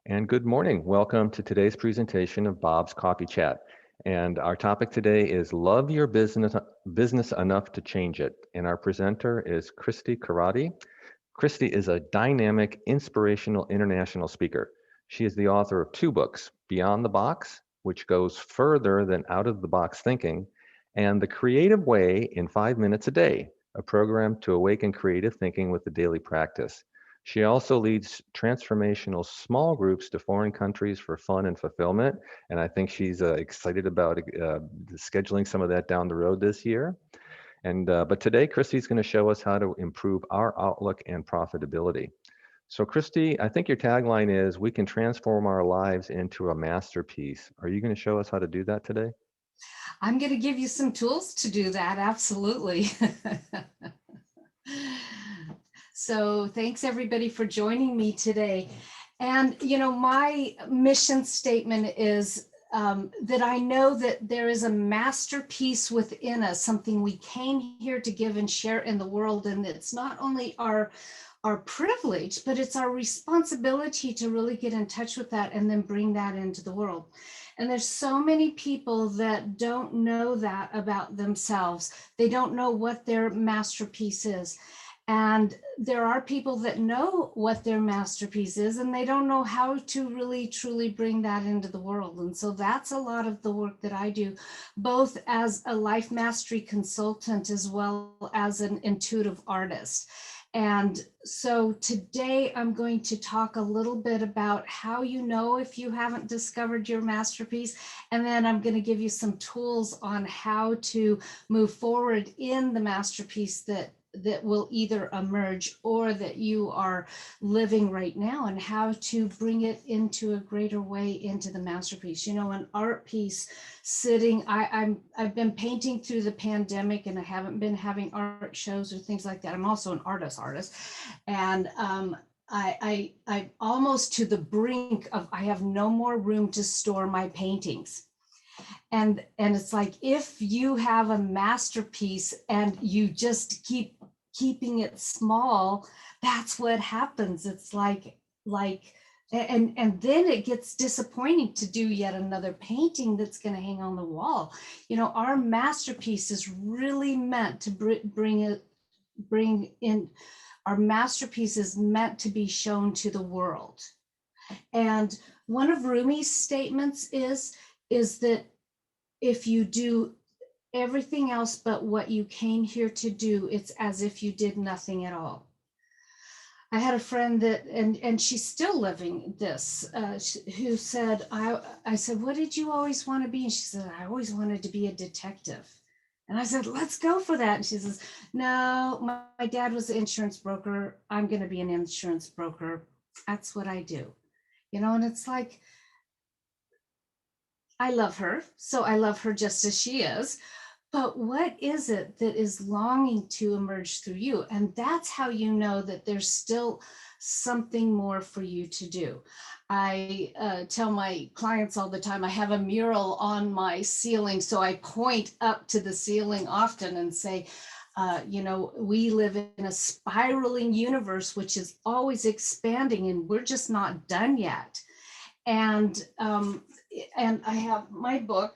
And good morning. Welcome to today's presentation of Bob's Coffee Chat. And our topic today is Love Your Business Enough to Change It. And our presenter is Christi Corradi. Christi is a dynamic, inspirational international speaker. She is the author of two books, Beyond the Box, which goes further than out of the box thinking, and The Creative Way in 5 minutes a day, a program to awaken creative thinking with the daily practice. She also leads transformational small groups to foreign countries for fun and fulfillment. And I think she's excited about scheduling some of that down the road this year. But today, Christy's going to show us how to improve our outlook and profitability. So, Christy, I think your tagline is we can transform our lives into a masterpiece. Are you going to show us how to do that today? I'm going to give you some tools to do that. Absolutely. So thanks everybody for joining me today. And, my mission statement is that I know that there is a masterpiece within us, something we came here to give and share in the world. And it's not only our privilege, but it's our responsibility to really get in touch with that and then bring that into the world. And there's so many people that don't know that about themselves. They don't know what their masterpiece is. And there are people that know what their masterpiece is, and they don't know how to really truly bring that into the world. And so that's a lot of the work that I do, both as a life mastery consultant as well as an intuitive artist. And so today I'm going to talk a little bit about how you know if you haven't discovered your masterpiece. And then I'm going to give you some tools on how to move forward in the masterpiece that will either emerge or that you are living right now, and how to bring it into a greater way into the masterpiece. An art piece sitting, I've been painting through the pandemic, and I haven't been having art shows or things like that. I'm also an artist, and I'm almost to the brink of I have no more room to store my paintings. And it's like, if you have a masterpiece and you just keeping it small, that's what happens. It's like and then it gets disappointing to do yet another painting that's going to hang on the wall. Our masterpiece is really meant to bring in. Our masterpiece is meant to be shown to the world. And one of Rumi's statements is that if you do everything else but what you came here to do, it's as if you did nothing at all. I had a friend that, and she's still living this, who said, I said, what did you always want to be? And she said, I always wanted to be a detective. And I said, let's go for that. And she says, no, my dad was an insurance broker. I'm going to be an insurance broker. That's what I do. And it's like, I love her. So I love her just as she is. But what is it that is longing to emerge through you? And that's how you know that there's still something more for you to do. I tell my clients all the time, I have a mural on my ceiling. So I point up to the ceiling often and say, we live in a spiraling universe, which is always expanding, and we're just not done yet. And I have my book,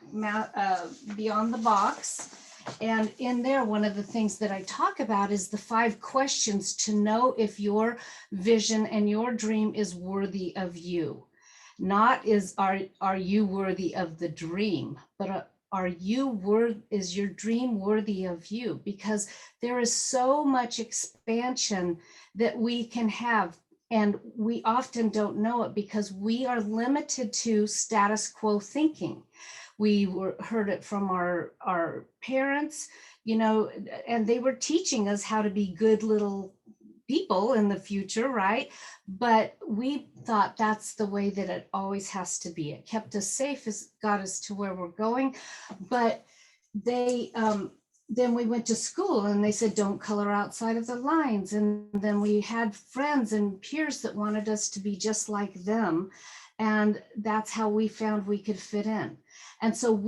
Beyond the Box. And in there, one of the things that I talk about is the 5 questions to know if your vision and your dream is worthy of you. Not are you worthy of the dream, but is your dream worthy of you? Because there is so much expansion that we can have. And we often don't know it because we are limited to status quo thinking. We heard it from our parents, and they were teaching us how to be good little people in the future, right? But we thought that's the way that it always has to be. It kept us safe, it got us to where we're going. But then we went to school and they said, don't color outside of the lines. And then we had friends and peers that wanted us to be just like them. And that's how we found we could fit in. And so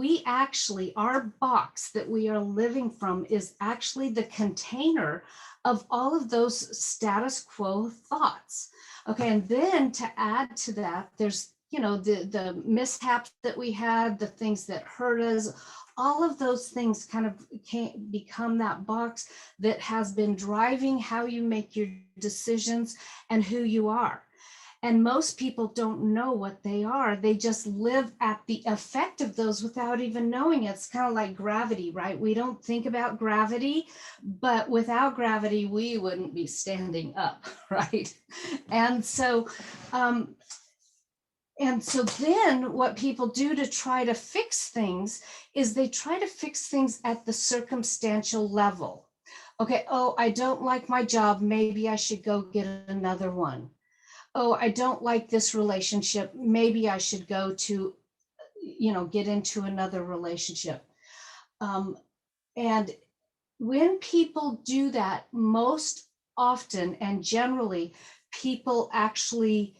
our box that we are living from is actually the container of all of those status quo thoughts. Okay, and then to add to that, there's, the mishaps that we had, the things that hurt us, all of those things kind of can become that box that has been driving how you make your decisions and who you are. And most people don't know what they are. They just live at the effect of those without even knowing it. It's kind of like gravity, right? We don't think about gravity, but without gravity, we wouldn't be standing up, right? And so, um, and so then what people do to try to fix things is they try to fix things at the circumstantial level. Okay, oh, I don't like my job. Maybe I should go get another one. Oh, I don't like this relationship. Maybe I should go to, get into another relationship. Um, and when people do that, most often and generally, people actually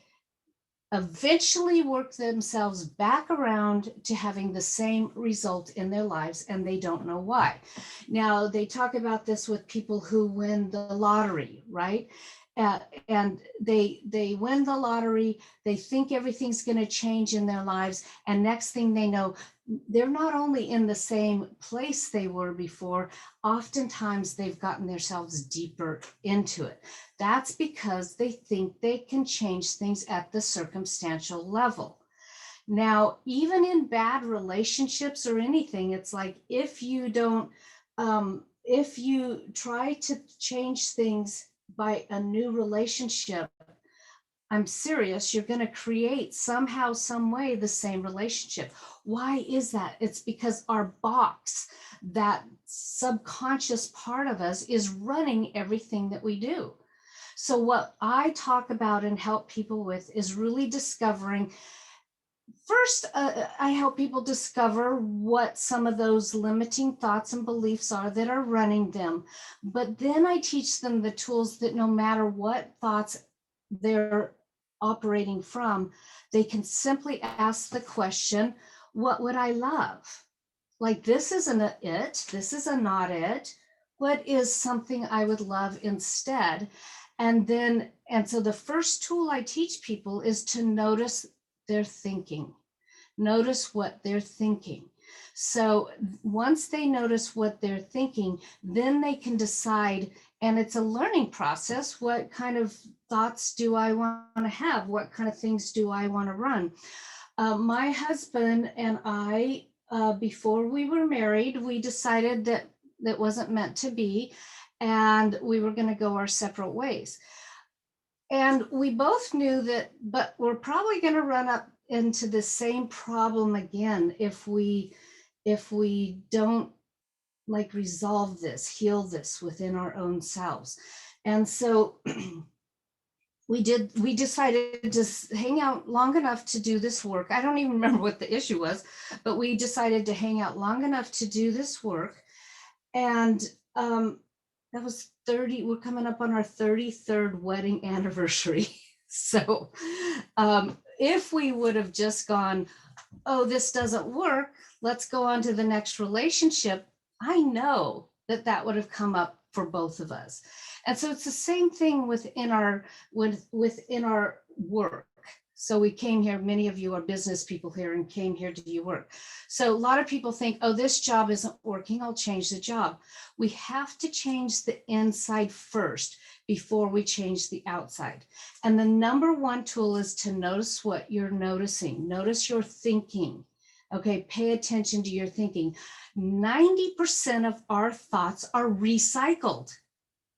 eventually work themselves back around to having the same result in their lives, and they don't know why. Now, they talk about this with people who win the lottery, right? And they win the lottery, they think everything's going to change in their lives, and next thing they know, they're not only in the same place they were before, oftentimes they've gotten themselves deeper into it. That's because they think they can change things at the circumstantial level. Now, even in bad relationships or anything, it's like if you try to change things by a new relationship, I'm serious, you're going to create somehow, some way, the same relationship. Why is that? It's because our box, that subconscious part of us, is running everything that we do. So what I talk about and help people with is really discovering. First, I help people discover what some of those limiting thoughts and beliefs are that are running them. But then I teach them the tools that no matter what thoughts they're operating from, they can simply ask the question, what would I love? Like, this isn't a it, this is a not it. What is something I would love instead? And so the first tool I teach people is to notice their thinking. Notice what they're thinking. So once they notice what they're thinking, then they can decide, and it's a learning process. What kind of thoughts do I want to have? What kind of things do I want to run? My husband and I, before we were married, we decided that that wasn't meant to be, and we were going to go our separate ways. And we both knew that, but we're probably going to run up into the same problem again if we don't like resolve this, heal this within our own selves. And so we decided to hang out long enough to do this work. I don't even remember what the issue was, but we decided to hang out long enough to do this work. And that was 30, we're coming up on our 33rd wedding anniversary. So if we would have just gone, oh, this doesn't work, let's go on to the next relationship, I know that that would have come up for both of us. And so it's the same thing within our work. So we came here, many of you are business people here and came here to do work. So a lot of people think, oh, this job isn't working, I'll change the job. We have to change the inside first before we change the outside. And the number one tool is to notice what you're noticing. Notice your thinking. Okay, pay attention to your thinking. 90% of our thoughts are recycled.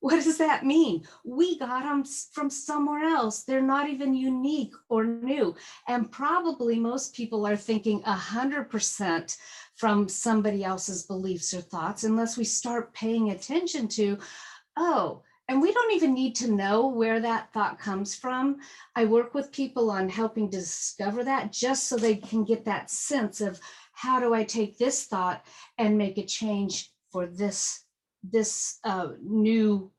What does that mean? We got them from somewhere else. They're not even unique or new. And probably most people are thinking 100% from somebody else's beliefs or thoughts, unless we start paying attention to, oh, and we don't even need to know where that thought comes from. I work with people on helping to discover that, just so they can get that sense of, how do I take this thought and make a change for this new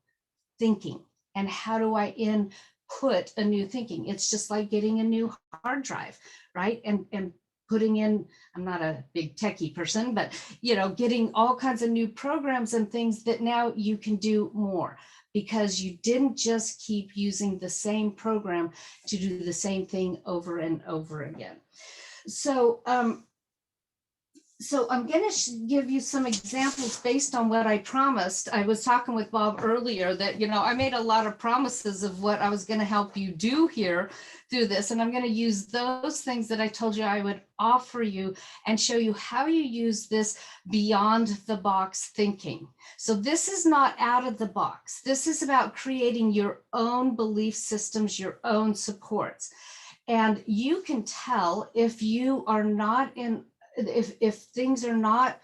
thinking, and how do I input a new thinking? It's just like getting a new hard drive, right? And putting in, I'm not a big techie person, but getting all kinds of new programs and things that now you can do more. because you didn't just keep using the same program to do the same thing over and over again. So, I'm going to give you some examples based on what I promised. I was talking with Bob earlier that, I made a lot of promises of what I was going to help you do here through this. And I'm going to use those things that I told you I would offer you and show you how you use this beyond the box thinking. So this is not out of the box. This is about creating your own belief systems, your own supports. And you can tell if you are not in, if things are not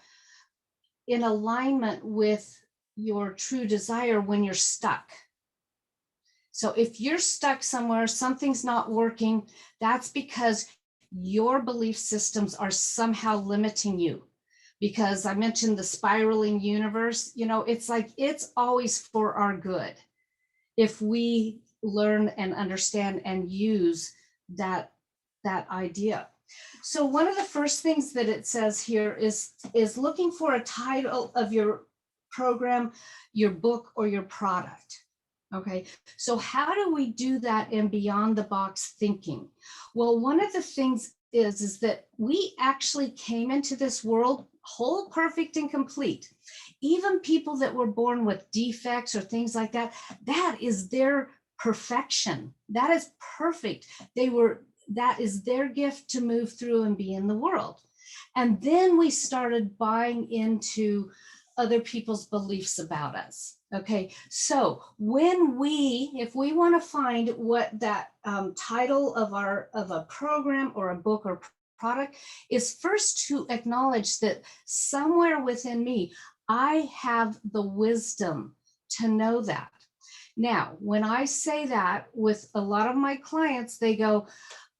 in alignment with your true desire when you're stuck. So if you're stuck somewhere, something's not working, that's because your belief systems are somehow limiting you. Because I mentioned the spiraling universe, it's like it's always for our good if we learn and understand and use that idea. So one of the first things that it says here is looking for a title of your program, your book, or your product. Okay, so how do we do that in beyond the box thinking? Well, one of the things is that we actually came into this world whole, perfect, and complete. Even people that were born with defects or things like that, that is their perfection. That is perfect. That is their gift to move through and be in the world. And then we started buying into other people's beliefs about us. Okay, so if we want to find what that title of a program or a book or product is, first to acknowledge that somewhere within me, I have the wisdom to know that. Now, when I say that with a lot of my clients, they go,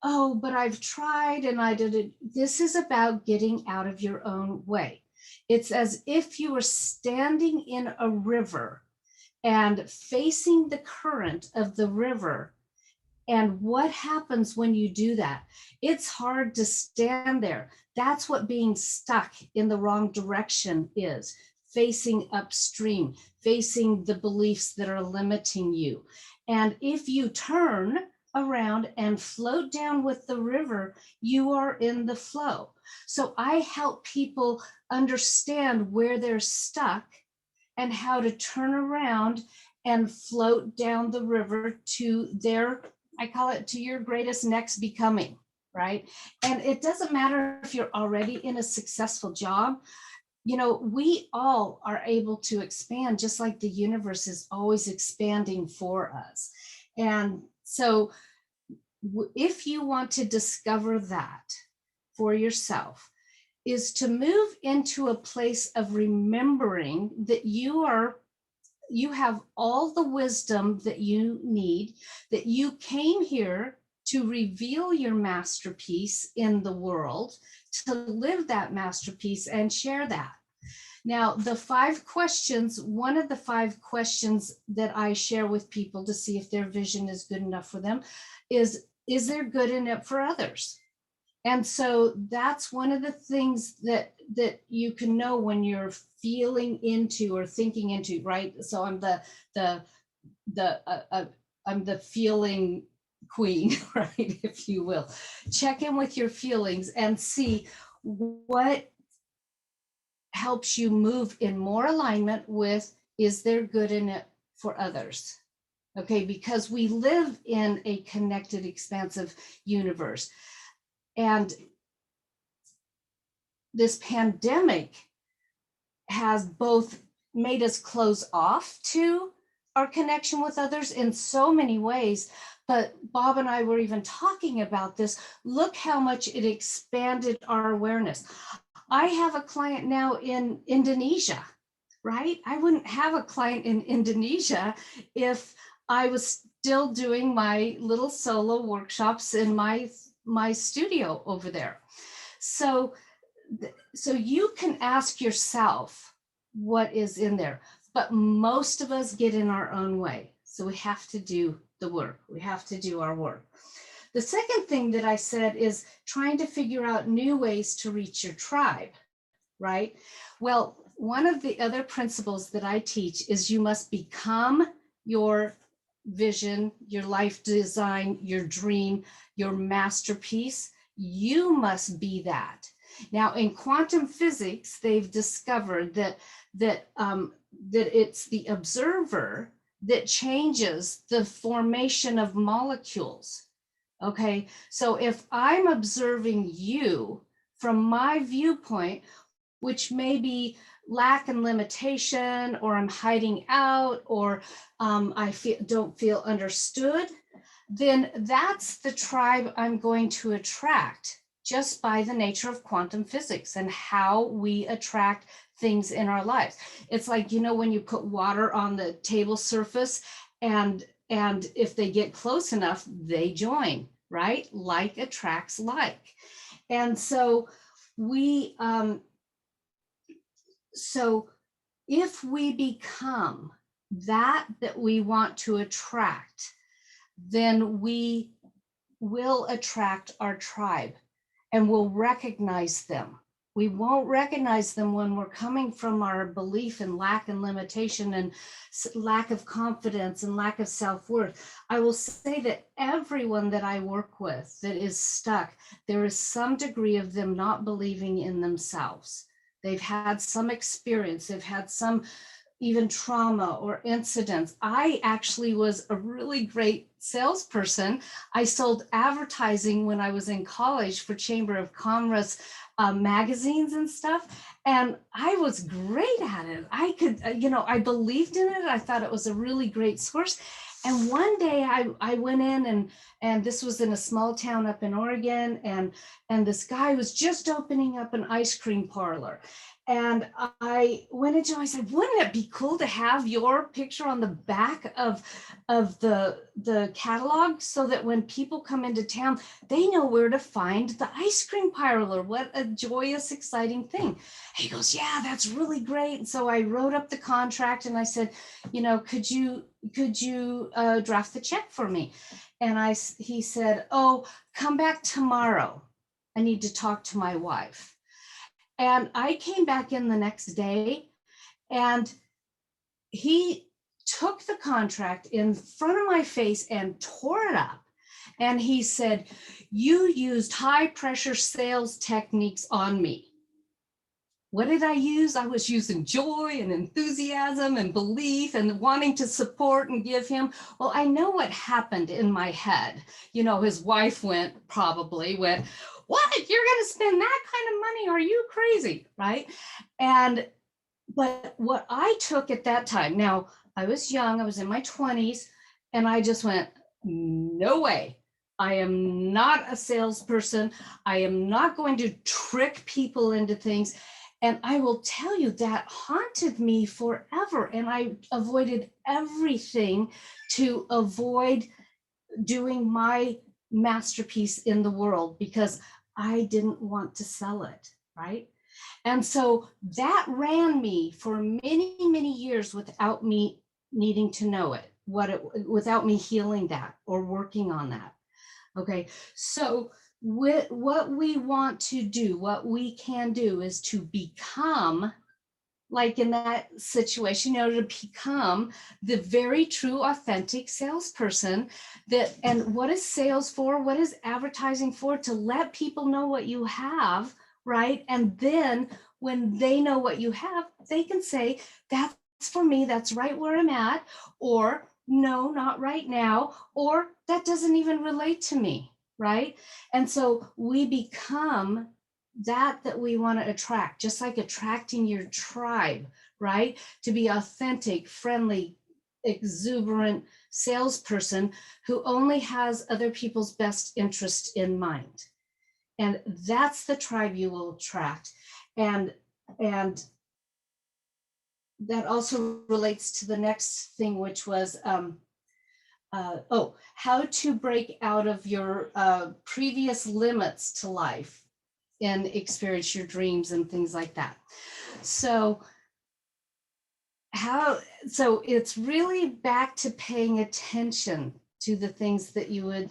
oh, but I've tried and I did it. This is about getting out of your own way. It's as if you were standing in a river and facing the current of the river. And what happens when you do that? It's hard to stand there. That's what being stuck in the wrong direction is. Facing upstream, facing the beliefs that are limiting you. And if you turn around and float down with the river, you are in the flow. So I help people understand where they're stuck and how to turn around and float down the river to their, I call it, to your greatest next becoming, right? And it doesn't matter if you're already in a successful job. We all are able to expand, just like the universe is always expanding for us. And so if you want to discover that for yourself, is to move into a place of remembering that you have all the wisdom that you need, that you came here to reveal your masterpiece in the world, to live that masterpiece and share that. Now, the 5 questions, one of the 5 questions that I share with people to see if their vision is good enough for them is there good in it for others? And so that's one of the things that you can know when you're feeling into or thinking into, right? So I'm I'm the feeling queen, right? If you will. Check in with your feelings and see what helps you move in more alignment with, is there good in it for others? Okay, because we live in a connected, expansive universe. And this pandemic has both made us close off to our connection with others in so many ways. But Bob and I were even talking about this. Look how much it expanded our awareness. I have a client now in Indonesia, right? I wouldn't have a client in Indonesia if I was still doing my little solo workshops in my studio over there. So you can ask yourself what is in there, but most of us get in our own way. So we have to do the work. We have to do our work. The second thing that I said is trying to figure out new ways to reach your tribe, right? Well, one of the other principles that I teach is you must become your vision, your life design, your dream, your masterpiece, you must be that. Now, in quantum physics, they've discovered that it's the observer that changes the formation of molecules. Okay, so if I'm observing you from my viewpoint, which may be lack and limitation, or I'm hiding out, or don't feel understood, then that's the tribe I'm going to attract, just by the nature of quantum physics and how we attract things in our lives. It's like, when you put water on the table surface, and if they get close enough, they join, right? Like attracts like. And so so if we become that we want to attract, then we will attract our tribe and we'll recognize them. We won't recognize them when we're coming from our belief in lack and limitation and lack of confidence and lack of self-worth. I will say that everyone that I work with that is stuck, there is some degree of them not believing in themselves. They've had some experience, they've had some even trauma or incidents. I actually was a really great salesperson. I sold advertising when I was in college for Chamber of Commerce magazines and stuff. And I was great at it. I could, I believed in it. I thought it was a really great source. And one day I went in and this was in a small town up in Oregon, and this guy was just opening up an ice cream parlor. And I went into, I said, wouldn't it be cool to have your picture on the back of the catalog, so that when people come into town, they know where to find the ice cream parlor? What a joyous, exciting thing. He goes, yeah, that's really great. And so I wrote up the contract and I said, could you draft the check for me? And he said, oh, come back tomorrow. I need to talk to my wife. And I came back in the next day, and he took the contract in front of my face and tore it up. And he said, you used high pressure sales techniques on me. What did I use? I was using joy and enthusiasm and belief and wanting to support and give him. Well, I know what happened in my head. His wife probably went, what? You're going to spend that kind of money? Are you crazy? Right? But what I took at that time, now I was young, I was in my 20s, and I just went, no way. I am not a salesperson. I am not going to trick people into things. And I will tell you, that haunted me forever. And I avoided everything to avoid doing my masterpiece in the world, because I didn't want to sell it, right? And so that ran me for many, many years without me needing to know it, without me healing that or working on that. Okay, so what we want to do, what we can do, is to become, like in that situation, to become the very true, authentic salesperson. And what is sales for? What is advertising for? To let people know what you have, right? And then when they know what you have, they can say, that's for me, that's right where I'm at, or no, not right now, or that doesn't even relate to me, right? And so we become that we want to attract, just like attracting your tribe, right? To be authentic, friendly, exuberant salesperson who only has other people's best interest in mind. And that's the tribe you will attract. And that also relates to the next thing, which was how to break out of your previous limits to life and experience your dreams and things like that. So it's really back to paying attention to the things that you would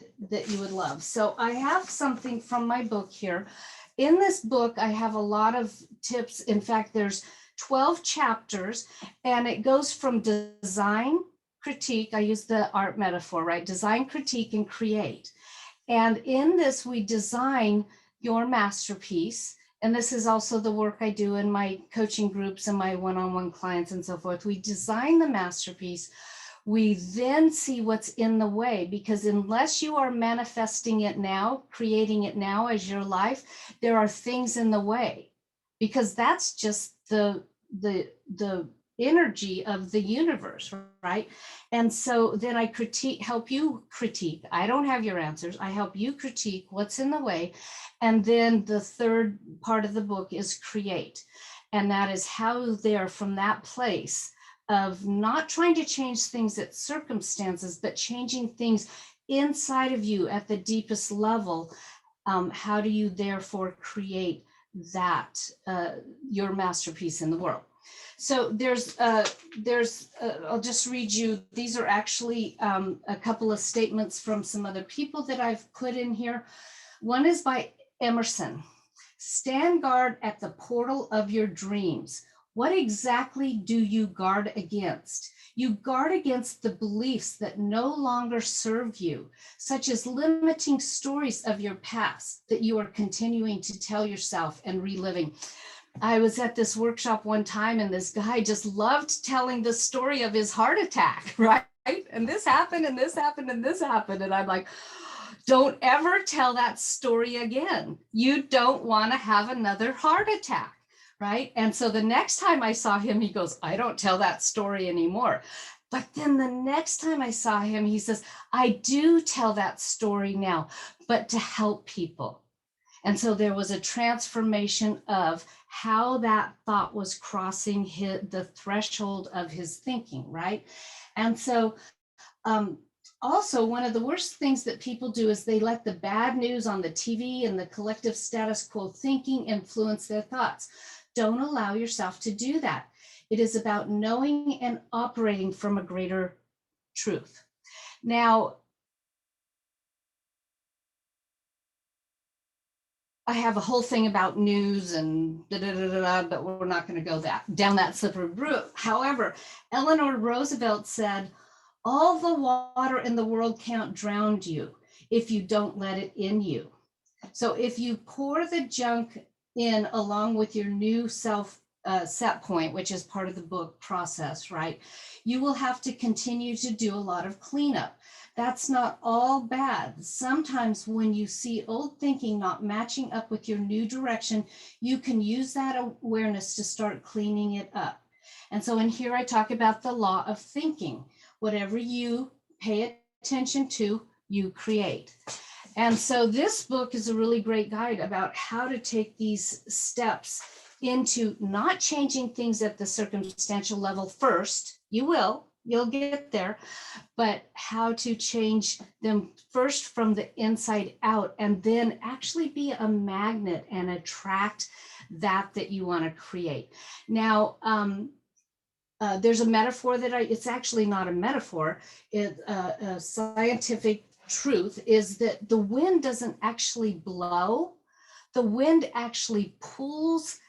love. So I have something from my book here. In this book, I have a lot of tips. In fact, there's 12 chapters, and it goes from design, critique. I use the art metaphor, right? Design, critique, and create. And in this, we design your masterpiece. And this is also the work I do in my coaching groups and my one-on-one clients and so forth. We design the masterpiece. We then see what's in the way, because unless you are manifesting it now, creating it now as your life, there are things in the way, because that's just the energy of the universe, right? And so then I help you critique. I don't have your answers. I help you critique what's in the way. And then the third part of the book is create. And that is how there, from that place of not trying to change things at circumstances, but changing things inside of you at the deepest level. How do you therefore create that, your masterpiece in the world? So I'll just read you. These are actually a couple of statements from some other people that I've put in here. One is by Emerson. Stand guard at the portal of your dreams. What exactly do you guard against? You guard against the beliefs that no longer serve you, such as limiting stories of your past that you are continuing to tell yourself and reliving. I was at this workshop one time, and this guy just loved telling the story of his heart attack, right? And this happened, and this happened, and this happened. And I'm like, don't ever tell that story again. You don't want to have another heart attack. Right. And so the next time I saw him, he goes, I don't tell that story anymore. But then the next time I saw him, he says, I do tell that story now, but to help people. And so there was a transformation of how that thought was crossing the threshold of his thinking. Right. And so also, one of the worst things that people do is they let the bad news on the TV and the collective status quo thinking influence their thoughts. Don't allow yourself to do that. It is about knowing and operating from a greater truth. Now, I have a whole thing about news and but we're not going to go down that slippery route. However, Eleanor Roosevelt said, all the water in the world can't drown you if you don't let it in you. So if you pour the junk in along with your new self set point, which is part of the book process, right? You will have to continue to do a lot of cleanup. That's not all bad. Sometimes when you see old thinking not matching up with your new direction, you can use that awareness to start cleaning it up. And so in here, I talk about the law of thinking. Whatever you pay attention to, you create. And so this book is a really great guide about how to take these steps into not changing things at the circumstantial level first. You'll get there, but how to change them first from the inside out, and then actually be a magnet and attract that you want to create. Now, there's a metaphor that it's actually not a metaphor. A scientific truth is that the wind doesn't actually blow. The wind actually pulls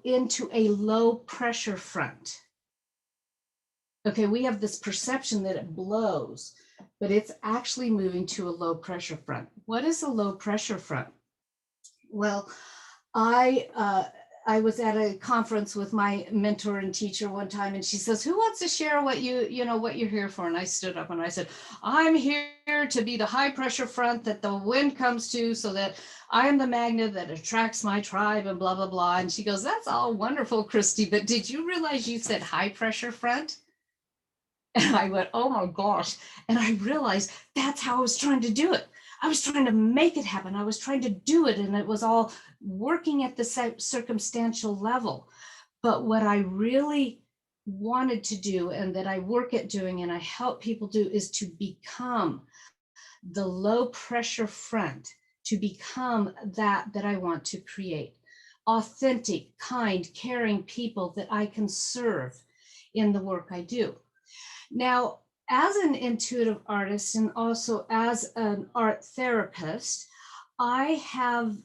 into a low pressure front. Okay, we have this perception that it blows, but it's actually moving to a low pressure front. What is a low pressure front? Well, I was at a conference with my mentor and teacher one time, and she says, who wants to share what what you're here for? And I stood up and I said, I'm here to be the high pressure front that the wind comes to, so that I am the magnet that attracts my tribe and blah, blah, blah. And she goes, that's all wonderful, Christy, but did you realize you said high pressure front? And I went, oh my gosh. And I realized that's how I was trying to do it. I was trying to make it happen. I was trying to do it. And it was all working at the circumstantial level. But what I really wanted to do, and that I work at doing and I help people do, is to become the low pressure front, to become that I want to create. Authentic, kind, caring people that I can serve in the work I do. Now, as an intuitive artist and also as an art therapist, I have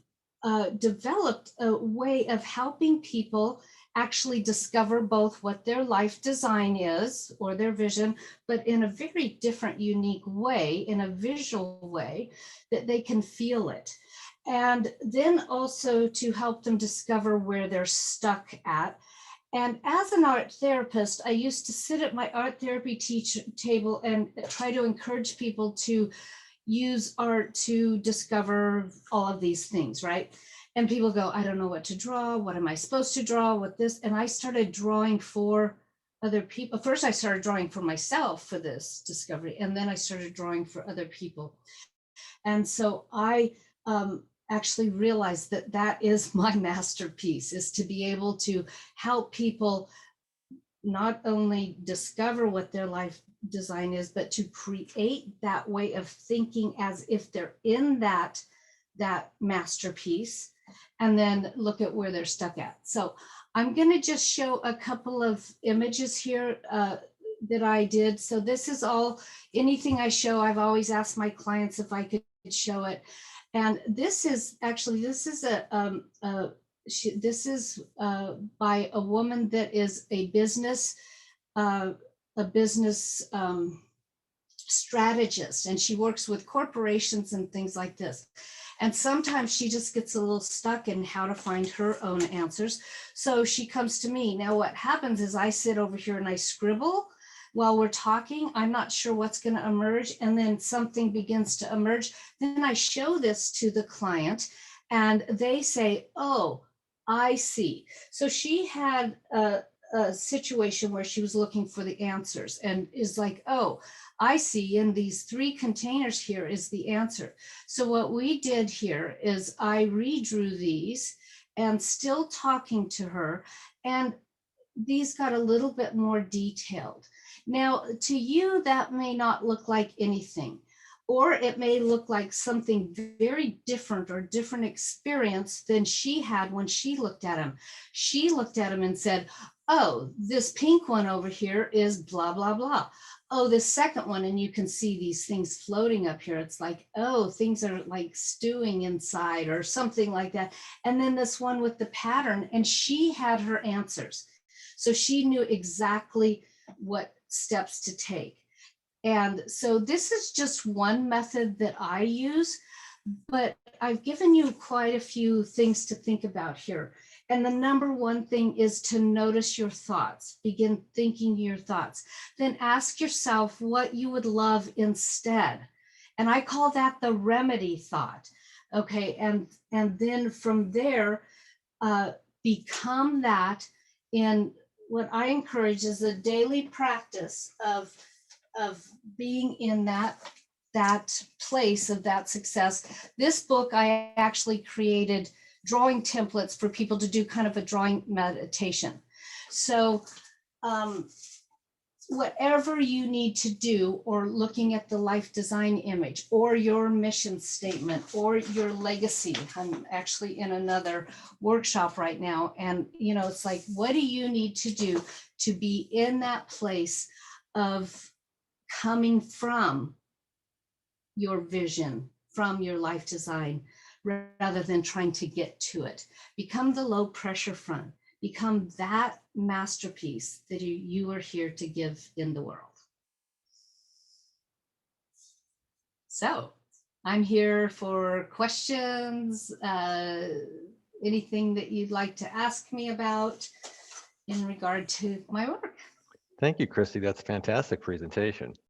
developed a way of helping people actually discover both what their life design is or their vision, but in a very different, unique way, in a visual way that they can feel it. And then also to help them discover where they're stuck at. And as an art therapist, I used to sit at my art therapy table and try to encourage people to use art to discover all of these things, right? And people go, I don't know what to draw. What am I supposed to draw? What this? And I started drawing for other people. First, I started drawing for myself for this discovery, and then I started drawing for other people. And so I actually realized that that is my masterpiece, is to be able to help people not only discover what their life design is, but to create that way of thinking as if they're in that masterpiece, and then look at where they're stuck at. So I'm going to just show a couple of images here that I did. So this is all, anything I show, I've always asked my clients if I could show it. And this is actually, this is by a woman that is a business strategist, and she works with corporations and things like this. And sometimes she just gets a little stuck in how to find her own answers. So she comes to me. Now what happens is I sit over here and I scribble while we're talking. I'm not sure what's going to emerge, and then something begins to emerge. Then I show this to the client and they say, oh, I see. So she had a situation where she was looking for the answers and is like, oh, I see in these 3 containers here is the answer. So what we did here is I redrew these and still talking to her, and these got a little bit more detailed. Now, to you, that may not look like anything, or it may look like something very different or different experience than she had when she looked at him. She looked at him and said, oh, this pink one over here is blah, blah, blah. Oh, this second one, and you can see these things floating up here. It's like, oh, things are like stewing inside or something like that. And then this one with the pattern, and she had her answers. So she knew exactly what steps to take. And so this is just one method that I use, but I've given you quite a few things to think about here. And the number one thing is to notice your thoughts. Begin thinking your thoughts. Then ask yourself what you would love instead. And I call that the remedy thought. Okay, and then from there, become that. In what I encourage is a daily practice of being in that place of that success. This book, I actually created drawing templates for people to do kind of a drawing meditation. So whatever you need to do, or looking at the life design image or your mission statement or your legacy. I'm actually in another workshop right now, and it's like, what do you need to do to be in that place of coming from your vision, from your life design, rather than trying to get to it? Become the low pressure front. Become that masterpiece that you are here to give in the world. So I'm here for questions, anything that you'd like to ask me about in regard to my work. Thank you, Christy. That's a fantastic presentation.